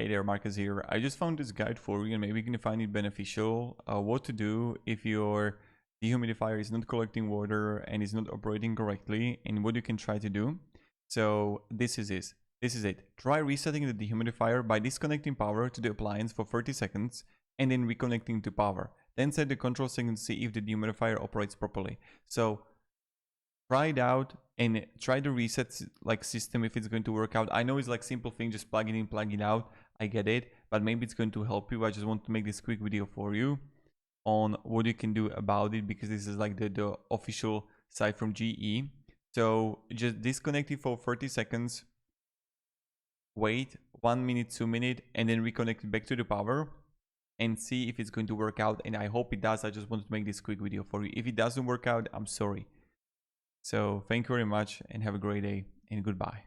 Hey there, Marcus here. I just found this guide for you and maybe you can find it beneficial. What to do if your dehumidifier is not collecting water and is not operating correctly, and what you can try to do. So this is it. Try resetting the dehumidifier by disconnecting power to the appliance for 30 seconds and then reconnecting to power. Then set the control settings to see if the dehumidifier operates properly. So try it out and try the reset system if it's going to work out. I know it's like simple thing, just plug it in, plug it out. I get it, but maybe it's going to help you. I just want to make this quick video for you on what you can do about it, because this is like the official site from GE. So just disconnect it for 30 seconds, wait 1 minute, 2 minutes, and then reconnect it back to the power and see if it's going to work out. And I hope it does. I just wanted to make this quick video for you. If it doesn't work out, I'm sorry. So thank you very much and have a great day and goodbye.